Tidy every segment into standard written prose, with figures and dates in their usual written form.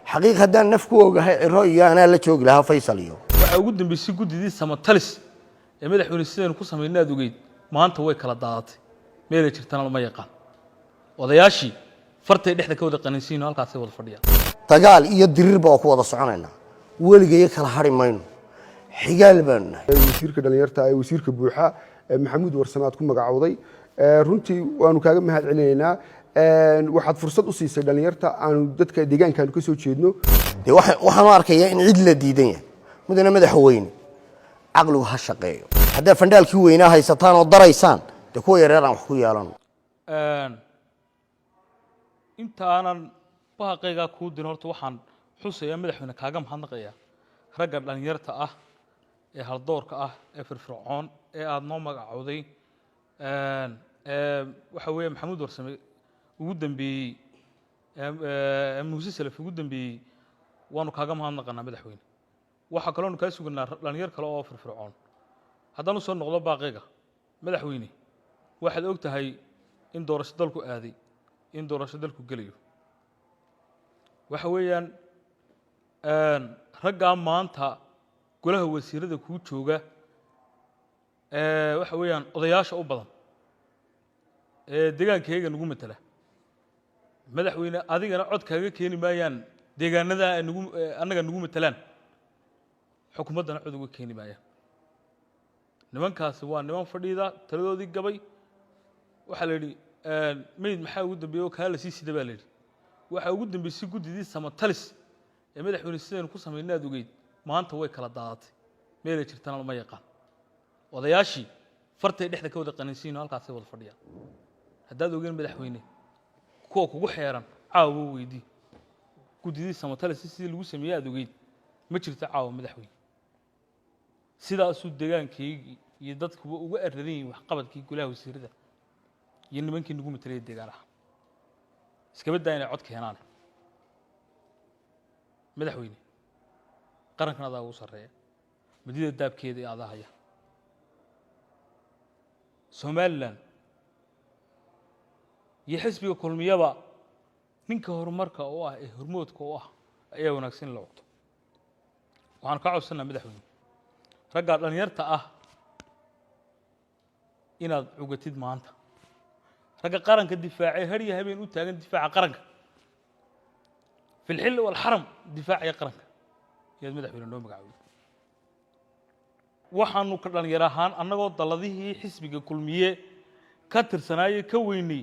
حقيقة هذا نفكو رؤية أنا لا تشوق لها فيصليو وعود بيسي قدي سمتلس يا مدحون السنين ku sameynaa dugeyd maanta way kala daadatay meelay jirtaan lama yaqaan odayaashii fartay dhexda ka wada qaniisiin halkaas ay wada fadhiyaan dagaal iyo dirir baa ku wada soconayna weligeey kala hari mayno xigaal baan wasiirka dhalinyarta ay wasiirka buuxa maxamuud warsamaad ku magacawday runtii waanu kaaga mahad celinaynaa waxaad fursad u siisay dhalinyarta aanu dadka deegaankan ka soo jeedno waxaan u arkayaa in cid la diidan yahay mudana madaxweyne aqligu ha shaqeeyo hadaa fandaalkii weynaa haysataan oo daraysaan de kuwa yareeraan wax ku yeelan inta aanan baaqayga ku din horta waxaan xusayaa madaxweyne kaaga mahadnaqayaa ragga dhalinyarta ah ee haldoorka ah ee firfircoon ee aad noo magacawday waxa weeye maxamuud warsame ugu dambeeyay muuse salaf ugu dambeeyay waanu kaaga mahadnaqanaa madaxweyne waxa kale oo ka sugnaa dhalinyar kale oo firfircoon haddana soo noqdo baaqayga madaxweyne waxaad og tahay in doorasho dalku aaday in doorasho dalku galayo waxa weeyaan ragga maanta golaha wasiirada ku jooga waxa weeyaan odayaasha u badan deegaankayga nagu matala madaxweyne adigana cod kaaga keeni maayaan deegaanada anaga nagu matalaan xukuumadana cod uga keeni maayaan nimankaasi waa niman fadhiida taladoodii gabay waxa la yiri meyd maxaa ugu dambeeyay ka la sii baa la yiri waxa ugu dambeysay gudidii samatalis ee madaxweyne sideen ku sameynaa dugeyd maanta way kala daadatay meelay jirtaan lama yaqaan odayaashii fartay dhexda ka wada qaniisiin halkaas ay wada fadhiyaan haddaad ogeen madaxweyne kuwa kugu xeeran caawo weydii gudidii samatalis sidii lagu sameeyay dugeyd ma jirto caawo madaxweyne sidaasuu deegaankayga iyo dadkuba uga arradeen wax qabadkii golaha wasiirada iyo nimankii nagu matalay deegaanaha iska badaa inay cod keenaan madaxweyne qarankan adaa ugu sarreeya madida daabkeeda ee adaa haya Somaliland iyo xisbiga kulmiyaba ninka horumarka oo ah ee hormoodka oo ah ayaa wanaagsan la waqto waxaan ka codsanaa madaxweyne ragga dhalinyarta ah inaad ugatid maanta ragga qaranka difaacay hariya habeen u taagan difaaca qaranka fil xil wal haram difaaciya qaranka iyad madaxweyne noo magacawday waxaanu ka dhalinyar ahaan annagoo daladihii xisbiga kulmiye ka tirsanayay ka weynay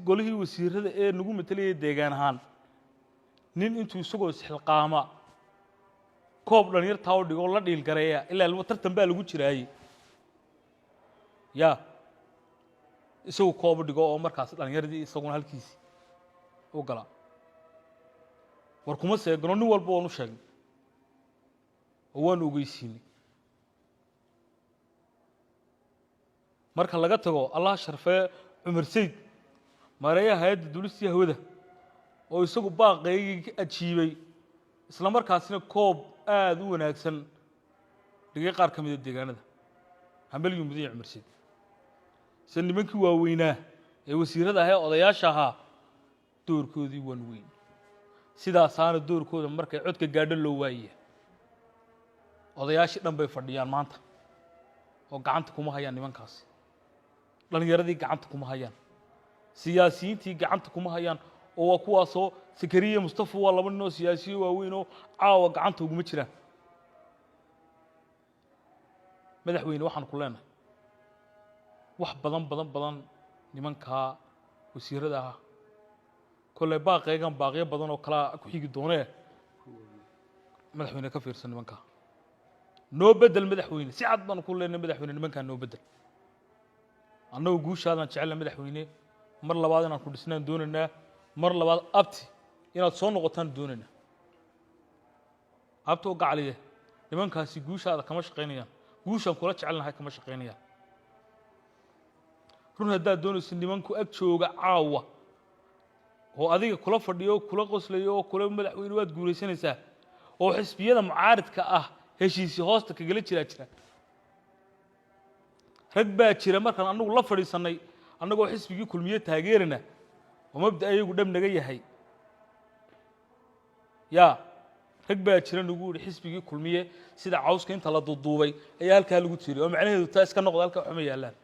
golihii wasiirada ee nagu matalay deegaan ahaan nin intuu isagoo isxilqaama koob dhalinyarta oo dhigo la dhiil gareeya ilaa ilmo tartan baa lagu jiraayay ya isagu koob dhigo oo markaas dhalinyaradii isaguna halkiisi u gala war kuma seegno nin walba oo sheegay oo waan ogeysiinay marka laga tago Allah sharfay Umar Said mareeyaha hay'adda duulista hawada oo isagu baaqayga ajiibay isla markaasina koob aad u wanaagsan dhigay qaar ka mid ah deegaanada hambalyo mudane Umar Said san nimankii waaweynaa ee wasiirada ah ee odayaasha ahaa doorkoodii waan weyn sidaas aana doorkooda markay codka gaadho loo waayay odayaashii dhan bay fadhiyaan maanta oo gacanta kuma hayaan nimankaas dhalinyaradii gacanta kuma hayaan siyaasiyiintii gacanta kuma hayaan oo waa kuwaasoo Sakariya Mustafa waa laba nin oo siyaasiyo waaweyn oo caawa gacanta ugu ma jiraan madaxweyne waxaan ku leenahay wax badan nimanka wasiirada ah kole baaqaygan baaqiyo badan oo kala ku xigi doonee madaxweyne ka fiirsan nimanka noo bedel madaxweyne si cad baan ku leenahay madaxweyne nimanka noo bedel annagu guushaadan jecel madaxweyne mar labaad inaan ku dhisnaan doonaynaa mar labaad abti inaad soo noqotaan doonaynaa abto gacaliye nimankaasi guushaada kama shaqeynayaan guushan kula jecelnahay kama shaqeynayaan run haddaad doonayso nimanku ag jooga caawa oo adiga kula fadhiyo kula qoslayo oo kula madaxweyne waad guuleysanaysaa oo xisbiyada mucaaridka ah heshiisi hoosta kaga jira rag baa jira markaan anagu la fadhiisanay anagoo xisbigii kulmiye taageerina oo mabda ayagu dhab naga yahay yaa rag baa jira nagu yidhi xisbigii kulmiye sida cawska inta la duuduubay ayaa halkaa lagu tiiriyay oo macnaheedu taa iska noqda halka waxuma yaallaan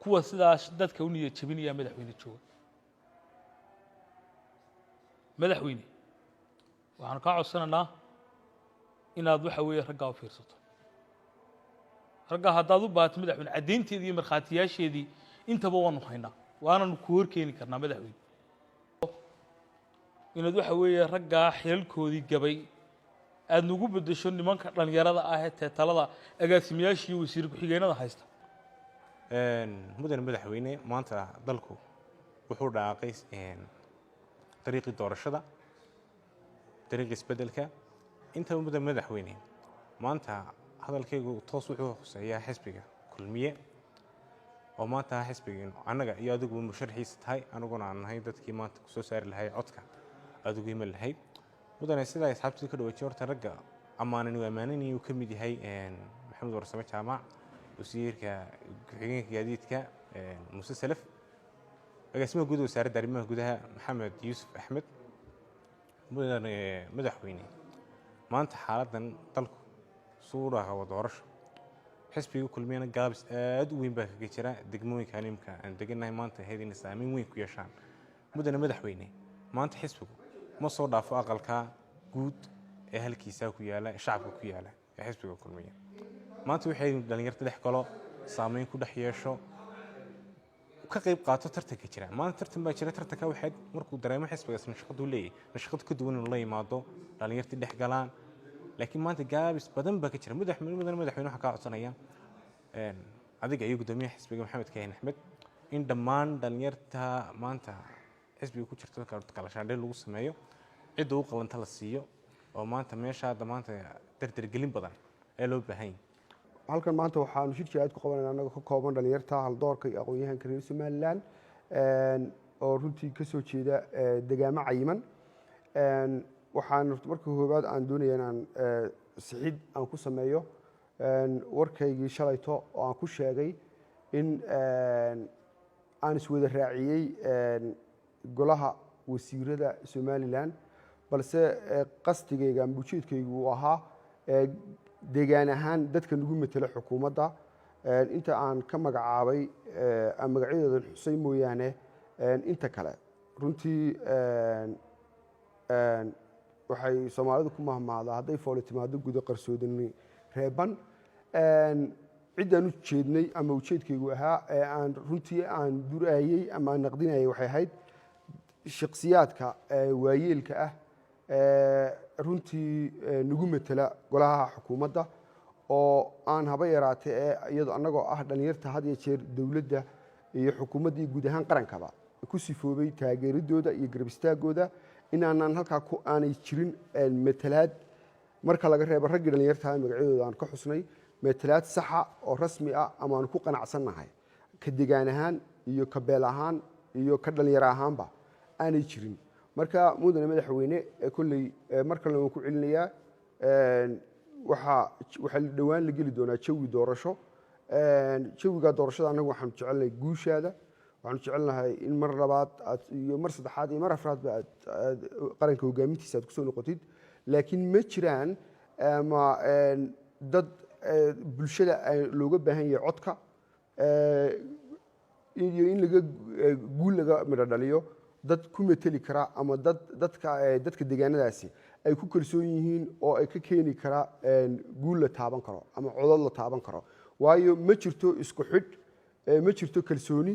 kuwa sidaas dadka u niyad jabinaya madaxweyne jooga madaxweyne waxaan kaa codsanaynaa inaad waxa weeye raggaa u fiirsato raggaa haddaad u baahato madaxweyne caddaynteedii iyo markhaatiyaasheedii intaba waanu haynaa waananu ku horkeeni karnaa madaxweyne inaad waxa weeye raggaa xilalkoodii gabay aad nagu beddesho nimanka dhallinyarada ah ee teetalada agaasimayaasha iyo wasiir ku-xigeenada haysta mudane madaxweyne maanta dalku wuxuu dhaaqay dariiqii doorashada dariiqii isbeddelka inta mudane madaxweyne maanta hadalkaygu toos wuxuu khuseeyaa xisbiga kulmiye oo maanta xisbiga annaga iyo adigu musharaxiisa tahay aniguna aan nahay dadkii maanta ku soo saari lahay codka adigu ima lahayd mudane sidaa asxaabtii ka dhaweeyay horta ragga amaanan iyo amaanan uu ka mid yahay maxamed warsame jaamac wasiirka ku-xigeenka gaadiidka muuse salaf agaasimaha guud wasaaradda arrimaha gudaha maxamed yuusuf axmed mudane madaxweyne maanta xaaladdan dalku suu dhaqabo doorasho xisbiga kulmiyana gaabis aad u weyn baa kaga jira degmooyinka animka aan deganahay maanta ahayd inay saameyn weyn ku yeeshaan mudane madaxweyne maanta xisbigu ma soo dhaafo aqalka guud ee halkiisa ku yaala shacabka ku yaala ee xisbiga kulmiya maanta waxay dhalinyarta dhex galo saameyn ku dhex yeesho ka qayb qaato tartanka jira maanta tartan baa jira tartanka waxaad markuu dareemo xisbigaas nashaqadu leeyahay nashaqad ka duwan inuu la yimaado dhalinyartii dhex galaan laakiin maanta gaabis badan baa ka jira mudane madaxweyne waxaa kaa codsanaya adiga iyo guddoomiyaha xisbiga maxamed kaahin axmed in dhammaan dhalinyarta maanta xisbiga ku jirta kala shaandheel lagu sameeyo cidda u qalanta la siiyo oo maanta meesha hadda maanta dardargelin badan ee loo baahan yahay halkan maanta waxaanu shir jihaad ku qabanayna annaga ka kooban dhalinyarta haldoorka iyo aqoon-yahanka reer somalilan oo runtii ka soo jeeda degaamo cayiman waxaan marka koowaad aan doonaya inaan sixid aan ku sameeyo warkaygii shalayto oo aan ku sheegay in aan iswada raaciyey golaha wasiirada somalilan balse qasdigayga ama ujeedkaygu uu ahaa deegaan ahaan dadka nagu matelo xukuumadda inta aan ka magacaabay aan magacyadoodan xusay mooyaane inta kale runtii waxay soomaalidu ku mahmahdaa hadday fooli timaado gudo qarsoodani reeban ciddaan u jeednay ama ujeedkaygu ahaa ee aan runtii aan durayey ama aan naqdinayay waxay ahayd shakhsiyaadka waayeelka ah runtii nagu matela golaha xukuumadda oo aan haba yaraatee ee iyadoo annagoo ah dhalinyarta had iyo jeer dowladda iyo xukuumadda iyo guud ahaan qarankaba ku sifoobay taageeradooda iyo garab istaagooda inaanaan halkaa aanay jirin matalaad marka laga reebo raggii dhalinyartaha magacyadooda aan ka xusnay matalaad saxa oo rasmi ah ama aan ku qanacsannahay ka degaan ahaan iyo ka beel ahaan iyo ka dhalinyaro ahaanba aanay jirin marka mudane madaxweyne kolley mar kalena waan ku celinayaa waxaa dhowaan la geli doonaa jawi doorasho jawigaa doorashada annagu waxaanu jecelnahay guushaada waxaanu jecelnahay in mar labaad iyo mar saddexaad iyo mar afraadba aad qaranka hogaamintiisa aad kusoo noqotid laakiin ma jiraan ama dad bulshada looga baahan yahay codka iyo in guul laga midho dhaliyo dad ku mateli kara ama dadka deegaanadaasi ay ku kalsoon yihiin oo ay ka keeni kara guul la taaban karo ama codod la taaban karo waayo ma jirto isku xidh ma jirto kalsooni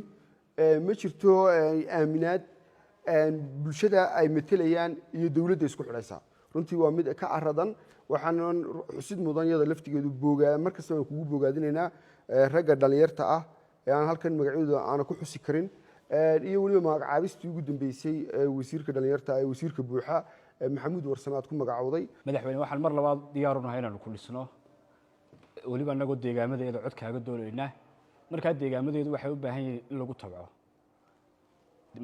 ma jirto aaminaad bulshada ay matelayaan iyo dowladda isku xidhaysaa runtii waa mid ka aradan waxaanan xusid mudan yada laftigeedu mar kasta waan kugu bogaadinaynaa ragga dhalinyarta ah ee aan halkan magacyadooda aanan ku xusi karin iyo weliba magacaabistii ugu dambeysay wasiirka dhalinyarta ee wasiirka buuxa maxamuud warsame aad ku magacowday madaxweyne waxaan mar labaad diyaar u nahay inaanu ku dhisno weliba annagoo deegaamadeeda cod kaaga doonaynaa markaa deegaamadeedu waxay u baahan yihiin in lagu tabco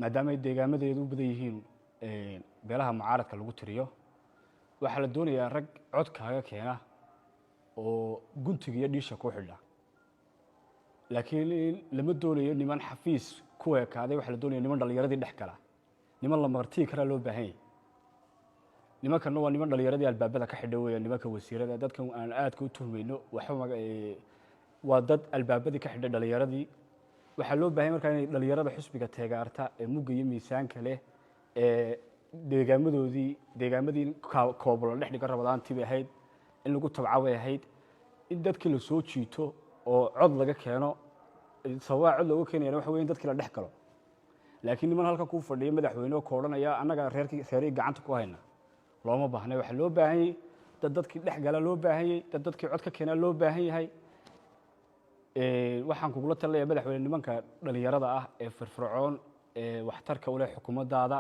maadaama ay deegaamadeedu u badan yihiin beelaha mucaaradka lagu tiriyo waxaa la doonayaa rag cod kaaga keena oo guntiga iyo dhiisha ku xidha laakiin lama doonayo niman xafiis ku ekaaday waxaa la doonaya niman dhallinyaradii dhex gala niman la martii karaa loo baahan yahay nimankan waa niman dhalinyaradii albaabada ka xidhay weeyaan nimanka wasiirada dadkan aan aad ku tuhmayno waa dad albaabadii ka xidhay dhalinyaradii waxaa loo baahay markaa inay dhalinyarada xusbiga teegaarta ee mugga iyo miisaanka leh ee deegaamadii koobolo dhex dhiga rabadaantii bay ahayd in lagu tabca bay ahayd in dadkii la soo jiito oo cod laga keeno sababaa cod looga keenayana waxa weeye in dadkii la dhex galo laakiin niman halka kuu fadhiya madaxweyne oo ka odhanaya annaga reerkii gacanta ku hayna looma baahnay waxaa loo baahan yahay dad dadkii dhex gala loo baahan yahay dad dadkii cod ka keenaa loo baahan yahay waxaan kugula talinayaa madaxweyne nimanka dhalinyarada ah ee firfircoon ee waxtarka u leh xukuumaddaada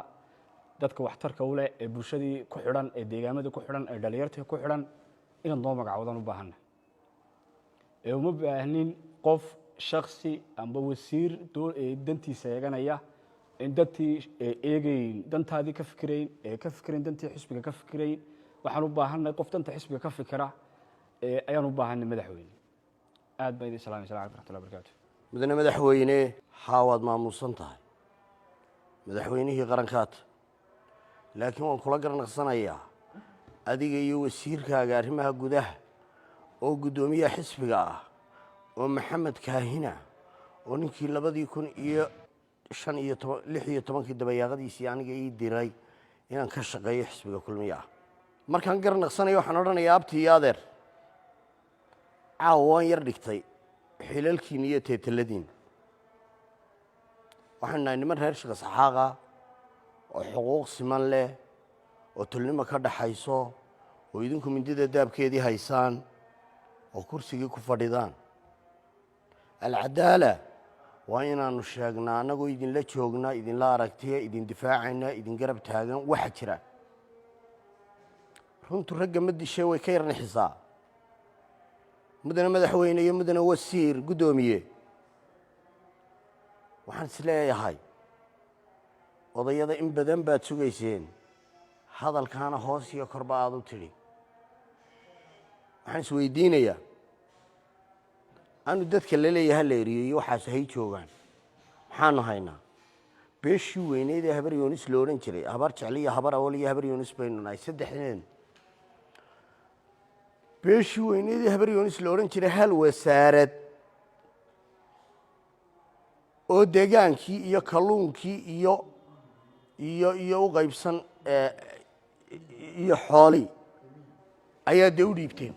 dadka waxtarka u leh ee bulshadii ku xidhan ee deegaamadii ku xidhan ee dhalinyartii ku xidhan inaad noo magacoodan u baahanna uma baahnin qof shaksi amba wasiir dantiisa eeganaya in dantii eegayn dantaadii ka fikirayn ee ka fikirayn dantii xisbiga ka fikirayn waxaan u baahanay qof danta xisbiga ka fikira ayaan u baahanay madaxweyne aad baa idin salaamay salaam alaykum warahmatullahi wabarakatuh mudane madaxweyne xaawaad maamuusan tahay madaxweynihii qarankaad laakiin waan kula garanaqsanayaa adiga iyo wasiirkaaga arrimaha gudaha oo guddoomiyaha xisbiga ah oo maxamed kaahina oo ninkii 2016 dabayaaqadiisii aniga ii diray inaan ka shaqeeyo xisbiga kulmiye ah markaan garanaqsanayo waxaan odhanayaa abti iyo adeer caawa waan yar dhigtay xilalkiin iyo teetaladiin waxaan nahay niman reer shaqa saxaaqa oo xuquuq siman leh oo tulnimo ka dhaxayso oo idinku mindida daabkeedii haysaan oo kursigii ku fadhidaan alcadaala waa inaanu sheegnaa annagoo idinla joognaa idinla aragtiya idin difaacayna idin garab taagan waxa jira runtu ragga ma dishay way ka yarnixisaa mudane madaxweyne iyo mudane wasiir guddoomiye waxaan is leeyahay odayada in badan baad sugayseen hadalkaana hoos iyo korba aad u tidhi waxaan isweydiinayaa anu dadka la leeyaha la eriyeyo waxaas hay joogaan maxaanu haynaa beeshii weyneyd ee habar yoonis lo odhan jiray habar jecli iyo habar awal iyo habar yoonis baynu nahay saddexdeen beeshii weyneyd ee habar yoonis lo odhan jiray hal wasaarad oo degaankii iyo kalluunkii iyo u qaybsan iyo xoolii ayaa dee u dhiibteen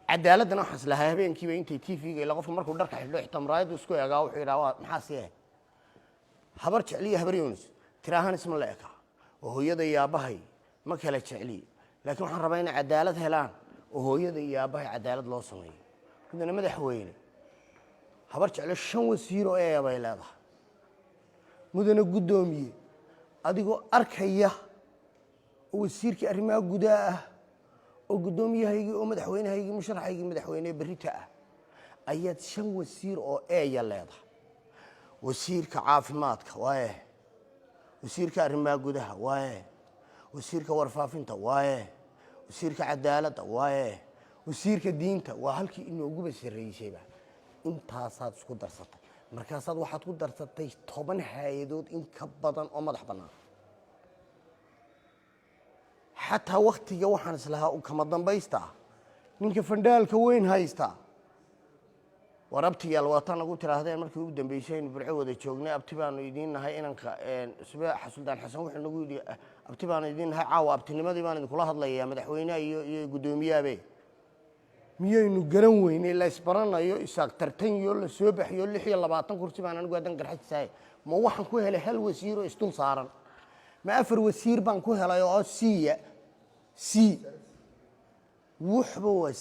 cadaaladana waxaas lahaa habeenkiiba intay tvga ila qofka markuu dharka xidho xitaa muraayaddu isku eegaa wuxuu yidhaha waa maxaa sii ahay habar jecliya habar yoonis tiraahaan isma la ekaa oo hooyada iyo aabbahay ma kala jecliye laakiin waxaan rabaa inay cadaalad helaan oo hooyada iyo aabbahay cadaalad loo sameeyo mudane madaxweyne habar jeclo 5 wasiir oo eeya bay leedahay mudane guddoomiye adigoo arkaya oo wasiirkii arrimaha gudaha ah oo guddoomiyahaygii oo madaxweynahaygii musharaxaygii madaxweyne berrita ah ayaad 5 wasiir oo eeya leedahay wasiirka caafimaadka waaye wasiirka arrimaha gudaha waaye wasiirka warfaafinta waaye wasiirka cadaaladda waaye wasiirka diinta waa halkii inooguba sarreysayba intaasaad isku darsatay markaasaad waxaad ku darsatay 10 hay-adood in ka badan oo madax bannaan xataa waktiga waxaan islahaa kama dambaysta ninka fandhaalka weyn haysta war abtiyaal waataan nagu tiraahdeen markii ugu dambeysay aynu burco wada joognay abti baanu idiin nahay inanka suldaan xasan wuxuu nagu yidhi abti baanu idiin nahay caawa abtinimadii baan idinkula hadlayaa madaxweynaha iyo guddoomiyahabe miyaynu garan weynay la isbaranayo isaaq tartanyo la soo baxiyo 26 kursi baan anigu adan garxajisay ma waxaan ku helay hal wasiir oo isdul saaran ma 4 wasiir baan ku helay oo wuxba waa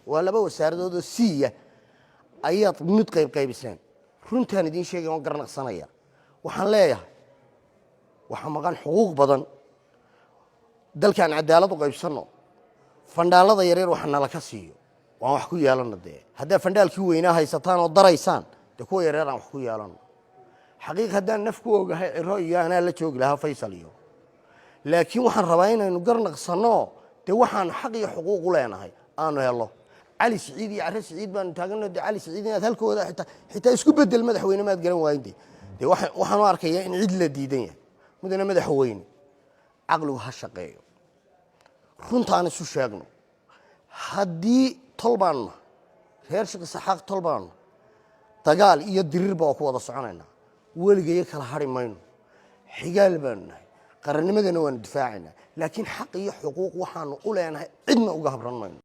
waa 2 wasaaradood oo ayaad mid qaybiseen runtaan idiin sheegay waan garanaqsanaya waxaan leeyahay waxa maqan xuquuq badan dalkan cadaalad u qaybsano fandaalada yaryar waxa nala ka siiyo waan wax ku yeelano haddaa fandaalkii weynaa haysataan oo daraysaan kuwa yaryar aan wax ku yeelano xaqiiq haddaan naf ku ogahay ciro iyo anaa la joogi lahaa faysal iyo laakiin waxaan rabaa inaynu garnaqsano waxaan xaq iyo xuquuq u leenahay aanu helo علي سعيد يا عرس سعيد بان تاغنا علي سعيد inaad halkooda xitaa isku bedel madaxweyne maad garan waayeen waxaan u arkaya in cid la diidan yahay mudane madaxweyne caqligu ha shaqeeyo runtaan isu sheegno haddii tol baanna reer Sheekh Isxaaq tol baanna dagaal iyo diriirba oo ku wada soconaynaa weligeey kala hari mayno xigaal baanu nahay qarannimadana waan difaacaynaa laakiin xaq iyo xuquuq waxaanu u leenahay cidna uga habran mayno